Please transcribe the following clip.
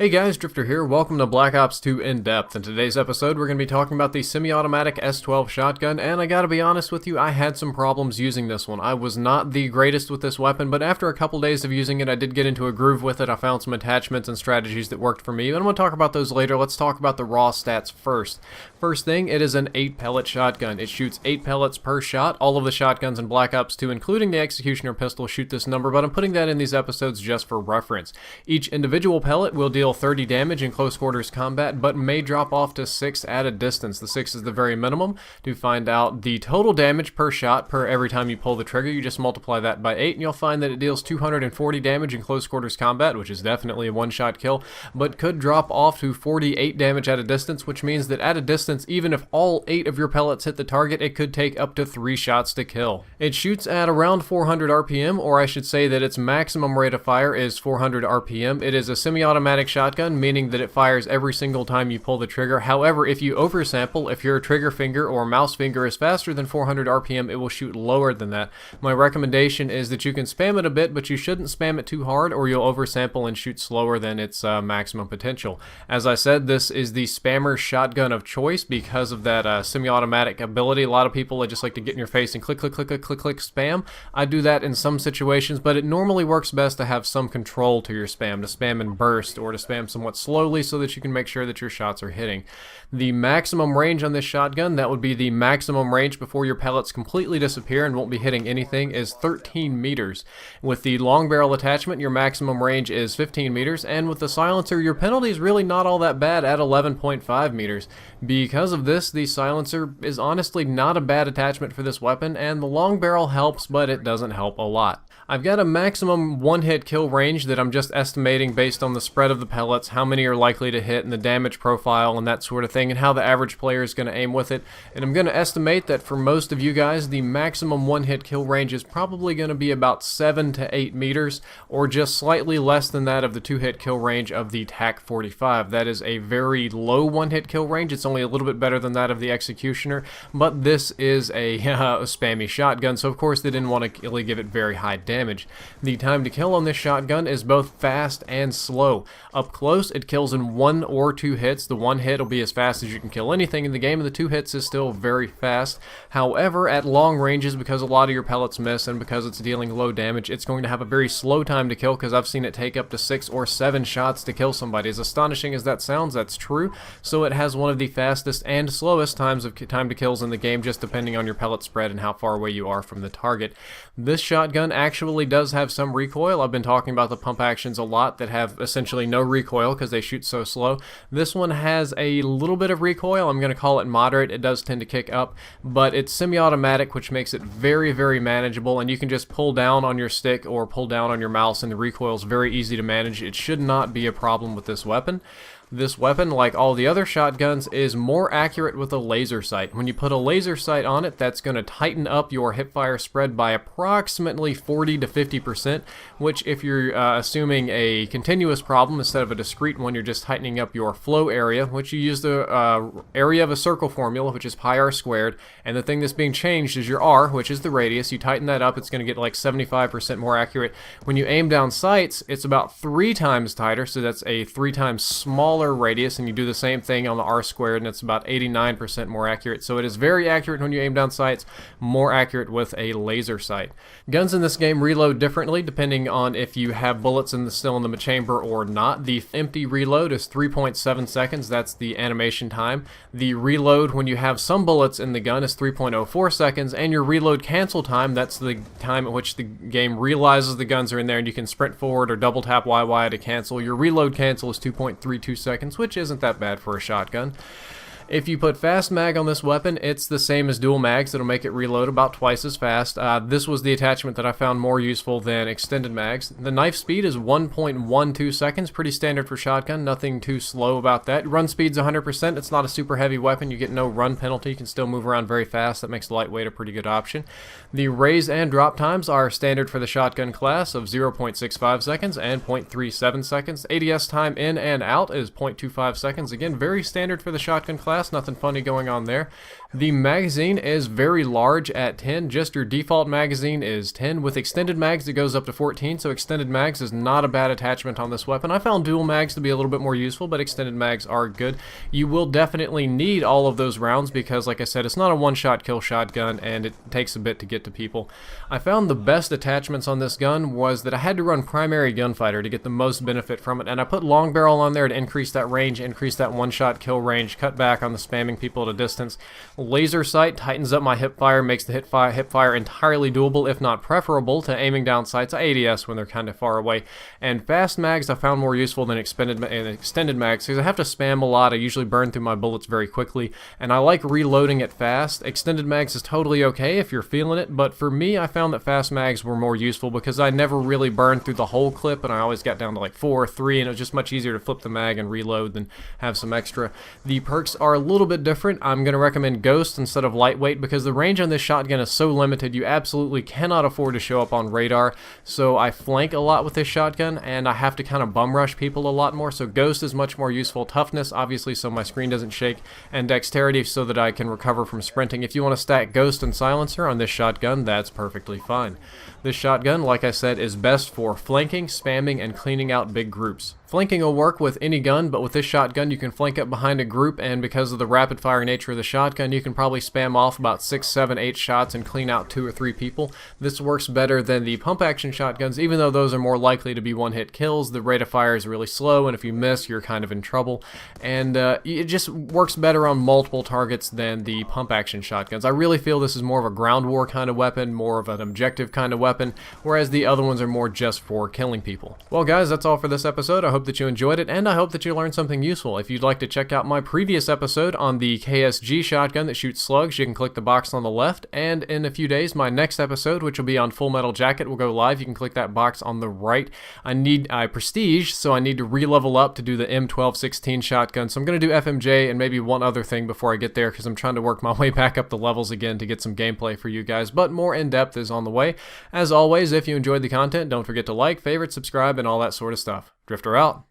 Hey guys, Drifter here. Welcome to Black Ops 2 In Depth. In today's episode, we're going to be talking about the semi-automatic S12 shotgun, and I gotta be honest with you, I had some problems using this one. I was not the greatest with this weapon, but after a couple days of using it, I did get into a groove with it. I found some attachments and strategies that worked for me, and I'm going to talk about those later. Let's talk about the raw stats first. First thing, it is an 8-pellet shotgun. It shoots 8 pellets per shot. All of the shotguns in Black Ops 2, including the Executioner pistol, shoot this number, but I'm putting that in these episodes just for reference. Each individual pellet will deal 30 damage in close quarters combat, but may drop off to 6 at a distance. The 6 is the very minimum. To find out the total damage per shot per every time you pull the trigger, you just multiply that by 8, and you'll find that it deals 240 damage in close quarters combat, which is definitely a one-shot kill, but could drop off to 48 damage at a distance, which means that at a distance, even if all 8 of your pellets hit the target, it could take up to 3 shots to kill. It shoots at around 400 RPM, or I should say that its maximum rate of fire is 400 RPM. It is a semi-automatic shotgun, meaning that it fires every single time you pull the trigger. However, if you oversample, if your trigger finger or mouse finger is faster than 400 RPM, it will shoot lower than that. My recommendation is that you can spam it a bit, but you shouldn't spam it too hard or you'll oversample and shoot slower than its maximum potential. As I said, this is the SPAMMER'S shotgun of choice because of that semi-automatic ability. A lot of people just like to get in your face and click, click, click, click, click, click, spam. I do that in some situations, but it normally works best to have some control to your spam, to spam in burst or to spam somewhat slowly so that you can make sure that your shots are hitting. The maximum range on this shotgun, that would be the maximum range before your pellets completely disappear and won't be hitting anything, is 13 meters. With the long barrel attachment, your maximum range is 15 meters, and with the silencer, your penalty is really not all that bad at 11.5 meters. Because of this, the silencer is honestly not a bad attachment for this weapon, and the long barrel helps, but it doesn't help a lot. I've got a maximum one-hit kill range that I'm just estimating based on the spread of the pellets, how many are likely to hit, and the damage profile and that sort of thing, and how the average player is going to aim with it. And I'm going to estimate that for most of you guys, the maximum one-hit kill range is probably going to be about 7 to 8 meters, or just slightly less than that of the 2-hit kill range of the TAC-45. That is a very low one-hit kill range. It's only a little bit better than that of the Executioner, but this is a spammy shotgun, so of course they didn't want to really give it very high damage. The time to kill on this shotgun is both fast and slow. Up close, it kills in 1 or 2 hits. The 1 hit will be as fast as you can kill anything in the game, and the 2 hits is still very fast. However, at long ranges, because a lot of your pellets miss and because it's dealing low damage, it's going to have a very slow time to kill, because I've seen it take up to 6 or 7 shots to kill somebody. As astonishing as that sounds, that's true. So it has one of the fastest and slowest time to kills in the game, just depending on your pellet spread and how far away you are from the target. This shotgun actually does have some recoil. I've been talking about the pump actions a lot that have essentially no recoil because they shoot so slow. This one has a little bit of recoil. I'm going to call it moderate. It does tend to kick up, but it's semi-automatic, which makes it very, very manageable, and you can just pull down on your stick or pull down on your mouse, and the recoil is very easy to manage. It should not be a problem with this weapon. This weapon, like all the other shotguns, is more accurate with a laser sight. When you put a laser sight on it, that's going to tighten up your hipfire spread by approximately 40 to 50%, which if you're assuming a continuous problem instead of a discrete one, you're just tightening up your flow area, which you use the area of a circle formula, which is pi r squared, and the thing that's being changed is your r, which is the radius. You tighten that up, it's going to get like 75% more accurate. When you aim down sights, it's about 3 times tighter, so that's a 3 times smaller radius, and you do the same thing on the r squared, and it's about 89% more accurate. So it is very accurate when you aim down sights, more accurate with a laser sight. Guns in this game reload differently depending on if you have bullets still in the chamber or not. The empty reload is 3.7 seconds. That's the animation time. The reload when you have some bullets in the gun is 3.04 seconds, and your reload cancel time, that's the time at which the game realizes the guns are in there and you can sprint forward or double tap YY to cancel. Your reload cancel is 2.32 seconds, which isn't that bad for a shotgun. If you put fast mag on this weapon, it's the same as dual mags. It'll make it reload about twice as fast. This was the attachment that I found more useful than extended mags. The knife speed is 1.12 seconds, pretty standard for shotgun, nothing too slow about that. Run speed's 100%. It's not a super heavy weapon. You get no run penalty. You can still move around very fast. That makes lightweight a pretty good option. The raise and drop times are standard for the shotgun class of 0.65 seconds and 0.37 seconds. ADS time in and out is 0.25 seconds. Again, very standard for the shotgun class. class, nothing funny going on there. The magazine is very large at 10, just your default magazine is 10. With extended mags it goes up to 14, so extended mags is not a bad attachment on this weapon. I found dual mags to be a little bit more useful, but extended mags are good. You will definitely need all of those rounds because, like I said, it's not a one-shot kill shotgun and it takes a bit to get to people. I found the best attachments on this gun was that I had to run primary gunfighter to get the most benefit from it, and I put long barrel on there to increase that range, increase that one-shot kill range, cut back on the spamming people at a distance. Laser sight tightens up my hip fire, makes the hip fire entirely doable, if not preferable, to aiming down sights. I ADS when they're kind of far away. And fast mags I found more useful than extended mags because I have to spam a lot. I usually burn through my bullets very quickly, and I like reloading it fast. Extended mags is totally okay if you're feeling it, but for me, I found that fast mags were more useful because I never really burned through the whole clip, and I always got down to like 4 or 3, and it was just much easier to flip the mag and reload than have some extra. The perks are a little bit different. I'm going to recommend Ghost instead of Lightweight because the range on this shotgun is so limited, you absolutely cannot afford to show up on radar. So I flank a lot with this shotgun, and I have to kind of bum rush people a lot more. So Ghost is much more useful. Toughness, obviously, so my screen doesn't shake, and Dexterity so that I can recover from sprinting. If you want to stack Ghost and Silencer on this shotgun, that's perfectly fine. This shotgun, like I said, is best for flanking, spamming, and cleaning out big groups. Flanking will work with any gun, but with this shotgun you can flank up behind a group, and because of the rapid fire nature of the shotgun, you can probably spam off about 6, 7, 8 shots and clean out 2 or 3 people. This works better than the pump action shotguns, even though those are more likely to be one-hit kills. The rate of fire is really slow, and if you miss, you're kind of in trouble. And it just works better on multiple targets than the pump action shotguns. I really feel this is more of a ground war kind of weapon, more of an objective kind of weapon, whereas the other ones are more just for killing people. Well guys, that's all for this episode. I hope that you enjoyed it, and I hope that you learned something useful. If you'd like to check out my previous episode on the KSG shotgun that shoots slugs, you can click the box on the left, and in a few days my next episode, which will be on Full Metal Jacket, will go live. You can click that box on the right. I prestige, so I need to re-level up to do the M1216 shotgun, so I'm going to do FMJ and maybe one other thing before I get there because I'm trying to work my way back up the levels again to get some gameplay for you guys, but more in-depth is on the way. As always, if you enjoyed the content, don't forget to like, favorite, subscribe, and all that sort of stuff. Drifter out.